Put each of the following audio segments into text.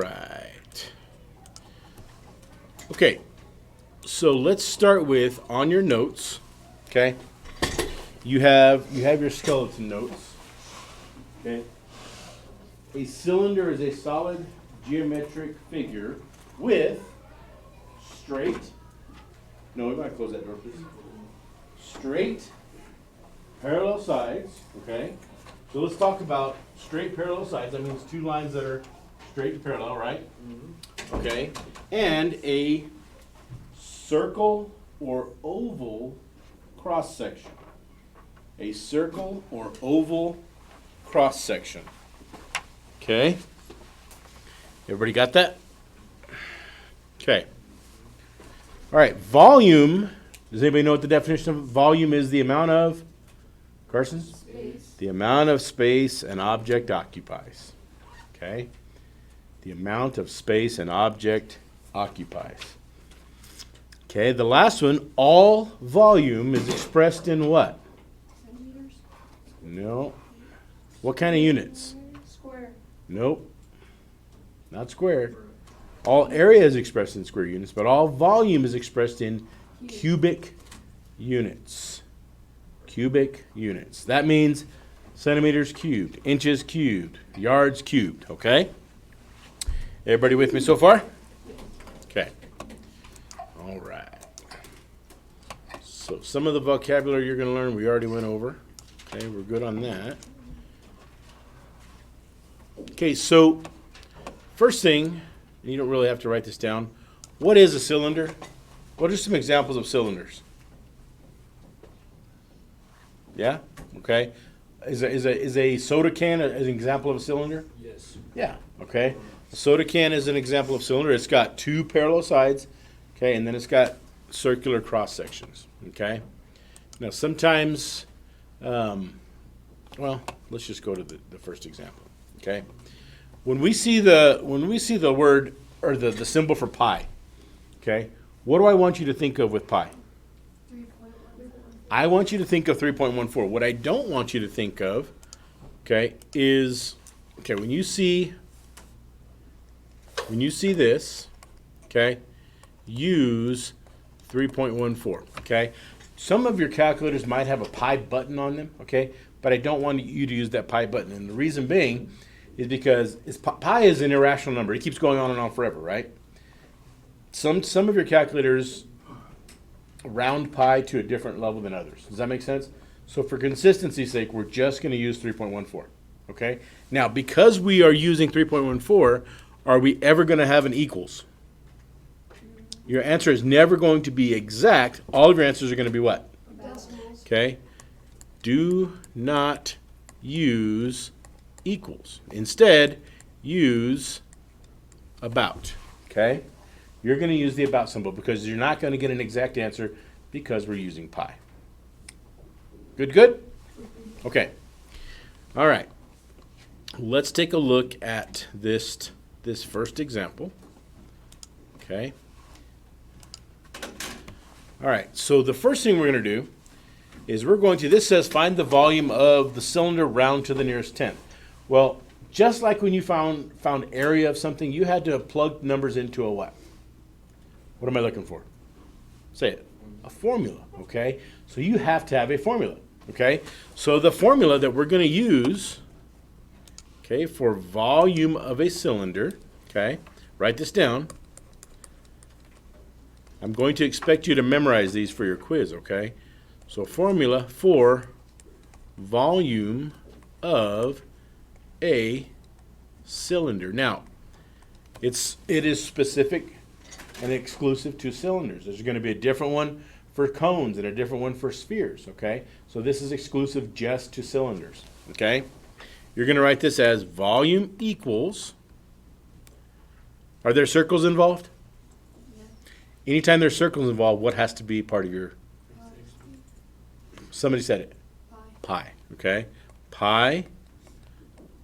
Right. Okay, so let's start with on your notes. Okay, you have your skeleton notes. Okay, a cylinder is a solid geometric figure with straight. No, we might close that door, please. Straight, parallel sides. Okay, so let's talk about straight parallel sides. That means two lines that are straight and parallel, right? Mm-hmm. Okay, and a circle or oval cross section. A circle or oval cross section. Okay, everybody got that? Okay. All right, volume. Does anybody know what the definition of volume is? The amount of, Carson? Space. The amount of space an object occupies. Okay? The amount of space an object occupies. Okay, the last one, all volume is expressed in what? Centimeters. No. What kind of units? Square. Nope. Not square. All area is expressed in square units, but all volume is expressed in cubic units. Cubic units. That means centimeters cubed, inches cubed, yards cubed, okay? Everybody with me so far? Okay. All right. So some of the vocabulary you're going to learn we already went over. Okay, we're good on that. Okay, so first thing, and you don't really have to write this down, what is a cylinder? What are some examples of cylinders? Yeah? Okay. Is a soda can an example of a cylinder? Yes. Yeah. Okay. A soda can is an example of cylinder. It's got two parallel sides, okay, and then it's got circular cross sections. Okay. Now sometimes, well, let's just go to the first example. Okay. When we see the word or the symbol for pi, okay, what do I want you to think of with pi? 3.1. I want you to think of 3.14. What I don't want you to think of, okay, is, okay, when you see this, okay, use 3.14, okay? Some of your calculators might have a pi button on them, okay, but I don't want you to use that pi button. And the reason being is because pi is an irrational number. It keeps going on and on forever, right? Some of your calculators round pi to a different level than others. Does that make sense? So for consistency's sake, we're just going to use 3.14, okay? Now, because we are using 3.14, are we ever going to have an equals? Your answer is never going to be exact. All of your answers are going to be what? Decimals. Okay? Do not use equals. Instead, use about, okay? You're going to use the about symbol because you're not going to get an exact answer because we're using pi. Good, good? Okay. All right. Let's take a look at this first example. Okay. All right. So the first thing we're going to do is this says find the volume of the cylinder round to the nearest tenth. Well, just like when you found area of something, you had to plug numbers into a what? What am I looking for? Say it. A formula, okay? So you have to have a formula, okay? So the formula that we're going to use, okay, for volume of a cylinder, okay, write this down. I'm going to expect you to memorize these for your quiz, okay? So formula for volume of a cylinder. Now, it is specific and exclusive to cylinders. There's going to be a different one for cones and a different one for spheres, okay? So this is exclusive just to cylinders, okay? You're going to write this as volume equals, are there circles involved? Yes. Anytime there's circles involved, what has to be part of your, somebody said it, Pi. pi, okay? Pi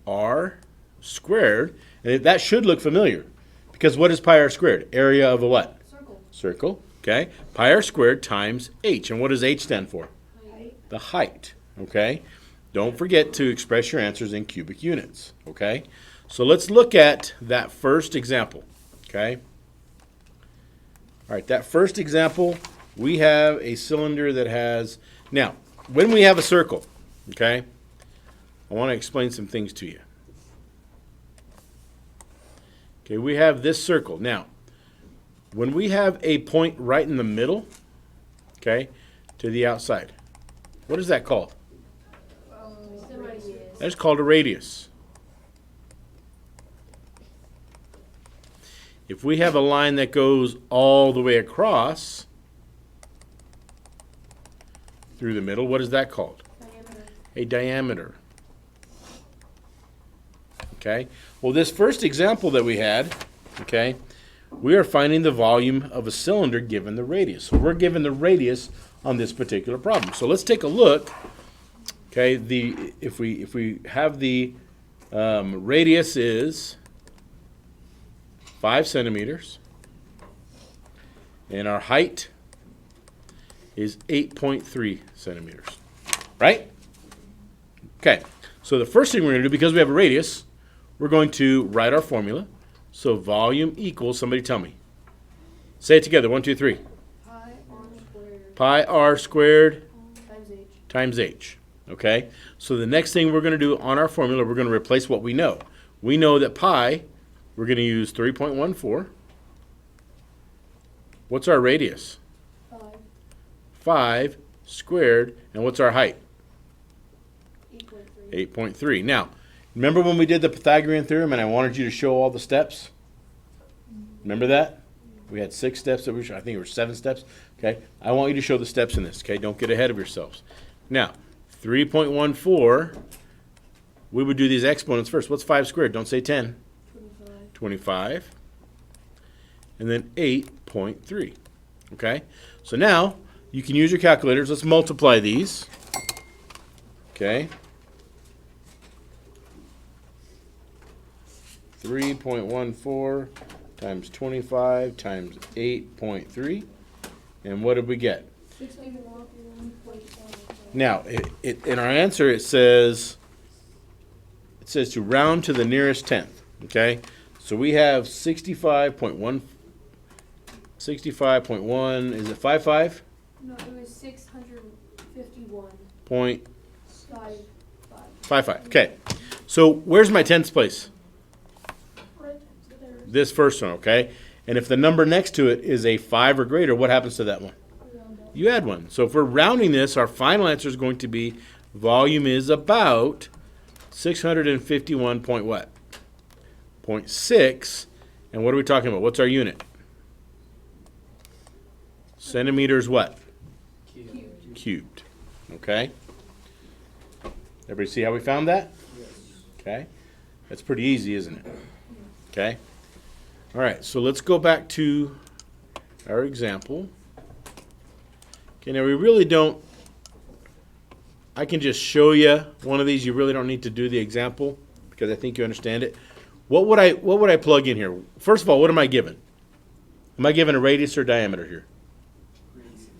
r squared, and that should look familiar. Because what is pi r squared? Area of a what? Circle. Circle, okay? Pi r squared times h. And what does h stand for? Height. The height, okay? Don't forget to express your answers in cubic units, okay? So let's look at that first example, okay? All right, that first example, we have a cylinder that has, now, when we have a circle, okay, I want to explain some things to you. Okay, we have this circle. Now, when we have a point right in the middle, okay, to the outside, what is that called? That's called a radius. If we have a line that goes all the way across through the middle, what is that called? Diameter. A diameter. Okay? Well, this first example that we had, okay, we are finding the volume of a cylinder given the radius. So we're given the radius on this particular problem. So let's take a look. Okay, if we have the radius is 5 centimeters, and our height is 8.3 centimeters, right? Okay, so the first thing we're going to do, because we have a radius, we're going to write our formula. So volume equals, somebody tell me. Say it together, 1, 2, 3. Pi r squared Pi r squared times h. times h. Okay, so the next thing we're going to do on our formula, we're going to replace what we know. We know that pi, we're going to use 3.14. What's our radius? 5. 5 squared. And what's our height? 8.3. 8.3. Now, remember when we did the Pythagorean theorem and I wanted you to show all the steps? Remember that? We had 6 steps that we showed. I think it were 7 steps. Okay, I want you to show the steps in this. Okay, don't get ahead of yourselves. Now, 3.14, we would do these exponents first. What's 5 squared? Don't say 10. 25. 25. And then 8.3. Okay? So now, you can use your calculators. Let's multiply these. Okay? 3.14 times 25 times 8.3. And what did we get? 61.7. Now, in our answer, it says to round to the nearest tenth. Okay, so we have 65.1. 65.1. Is it 55? No, it was 651. Point 5. 55. Okay, so where's my tenths place? Right there. This first one. Okay, and if the number next to it is a 5 or greater, what happens to that one? You add 1. So if we're rounding this, our final answer is going to be volume is about 651 point what? 0.6. And what are we talking about? What's our unit? Centimeters what? Cubed. Okay. Everybody see how we found that? Okay. That's pretty easy, isn't it? Okay. All right. So let's go back to our example. Okay, now we really don't, I can just show you one of these. You really don't need to do the example because I think you understand it. What would I plug in here? First of all, what am I given? Am I given a radius or diameter here?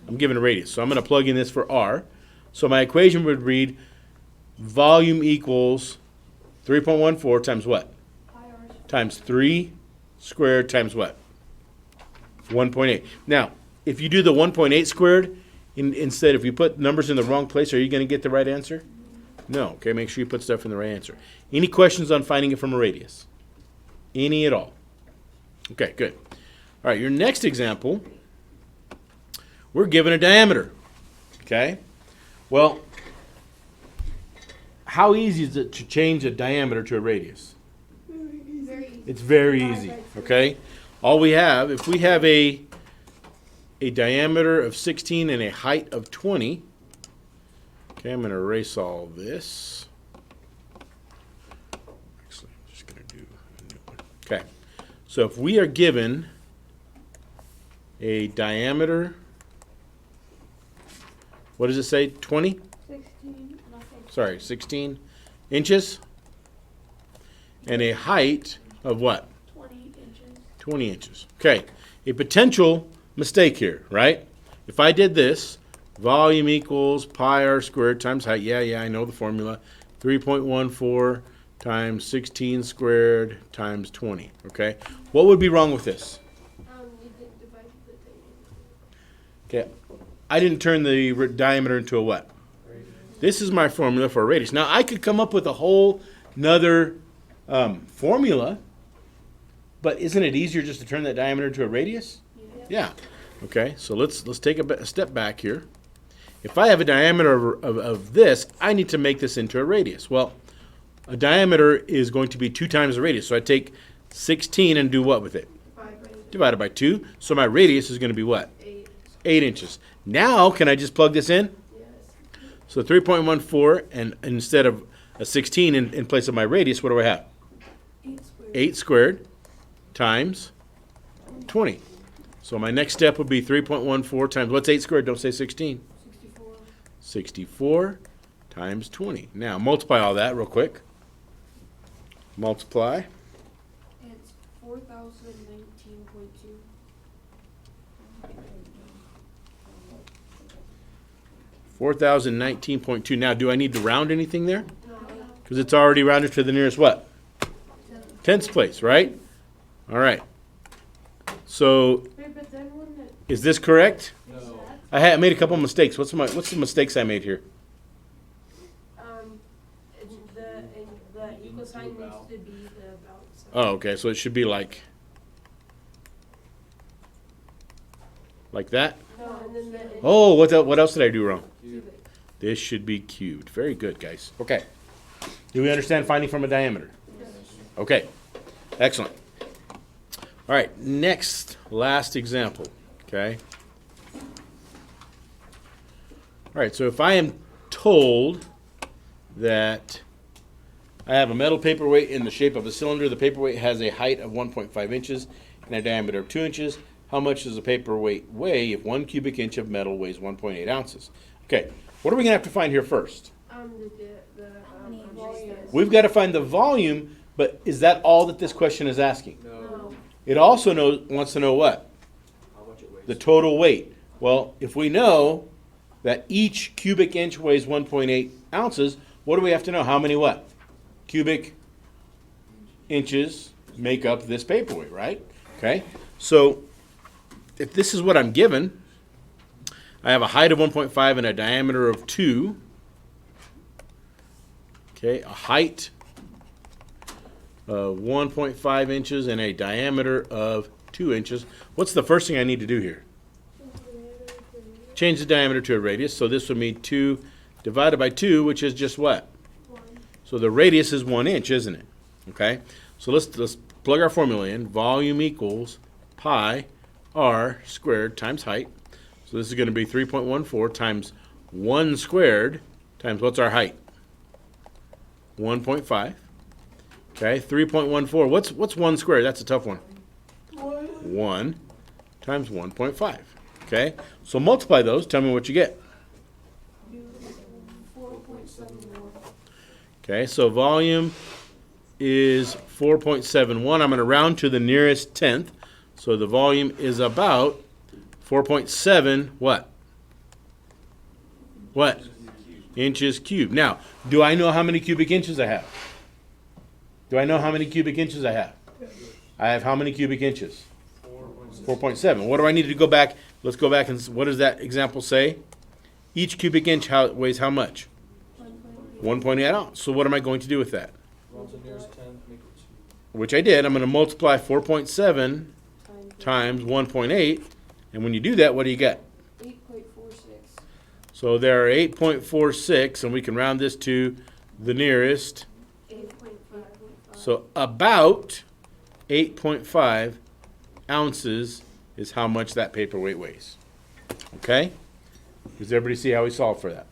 I'm given a radius. So I'm going to plug in this for r. So my equation would read volume equals 3.14 times what? Pi r squared. Times 3 squared times what? 1.8. Now, if you do the 1.8 squared, instead, if you put numbers in the wrong place, are you going to get the right answer? No. Okay, make sure you put stuff in the right answer. Any questions on finding it from a radius? Any at all? Okay, good. All right, your next example, we're given a diameter. Okay? Well, how easy is it to change a diameter to a radius? Very easy. It's very easy. Okay? All we have, if we have a diameter of 16 and a height of 20. Okay, I'm going to erase all this. Actually, I'm just going to do a new one. Okay, so if we are given a diameter, what does it say? 20? 16. Nothing. Sorry, 16 inches. And a height of what? 20 inches. 20 inches. Okay, a potential mistake here, right? If I did this, volume equals pi r squared times height. Yeah, I know the formula. 3.14 times 16 squared times 20, okay? What would be wrong with this? You didn't divide the thing. Okay, I didn't turn the diameter into a what? This is my formula for a radius. Now, I could come up with a whole nother formula, but isn't it easier just to turn that diameter into a radius? Yeah. Okay, so let's take a step back here. If I have a diameter of this, I need to make this into a radius. Well, a diameter is going to be 2 times the radius. So I take 16 and do what with it? Divided by 2. So my radius is going to be what? 8 inches. Now, can I just plug this in? So 3.14, and instead of a 16 in place of my radius, what do I have? 8 squared times 20. So my next step would be 3.14 times, what's 8 squared? Don't say 16. 64 times 20. Now, multiply all that real quick. Multiply. It's 4,019.2. 4,019.2. Now, do I need to round anything there? Because it's already rounded to the nearest what? Tenths place, right? All right. So, Wait, but then wouldn't it? is this correct? No. I made a couple mistakes. What's the mistakes I made here? The equal sign needs to be the about sign. Oh, okay. So it should be like that. No, and then the. Oh, what else did I do wrong? Cubic. This should be cubed. Very good, guys. Okay. Do we understand finding from a diameter? Okay. Excellent. All right. Last example. Okay. All right. So if I am told that I have a metal paperweight in the shape of a cylinder, the paperweight has a height of 1.5 inches and a diameter of 2 inches. How much does a paperweight weigh if 1 cubic inch of metal weighs 1.8 ounces? Okay, what are we going to have to find here first? We've got to find the volume, but is that all that this question is asking? No. It also wants to know what? How much it weighs. The total weight. Well, if we know that each cubic inch weighs 1.8 ounces, what do we have to know? How many what? Cubic inches make up this paperweight, right? Okay, so if this is what I'm given, I have a height of 1.5 and a diameter of 2. Okay, a height of 1.5 inches and a diameter of 2 inches. What's the first thing I need to do here? Change the diameter to a radius. So this would mean 2 divided by 2, which is just what? So the radius is 1 inch, isn't it? Okay, so let's plug our formula in. Volume equals pi r squared times height. So this is going to be 3.14 times 1 squared times what's our height? 1.5. Okay, 3.14. What's 1 squared? That's a tough one. 1 times 1.5. Okay, so multiply those. Tell me what you get. 4.71. Okay, so volume is 4.71. I'm going to round to the nearest tenth. So the volume is about 4.7 what? What? Inches cubed. Now, do I know how many cubic inches I have? Do I know how many cubic inches I have? I have how many cubic inches? 4.7. What do I need to go back? Let's go back and what does that example say? Each cubic inch weighs how much? 1.8 ounce. So what am I going to do with that? Round to the nearest 10, make it 2. Which I did. I'm going to multiply 4.7 times 1.8. And when you do that, what do you get? 8.46. So there are 8.46, and we can round this to the nearest. 8.5. So about 8.5 ounces is how much that paperweight weighs. Okay? Does everybody see how we solve for that?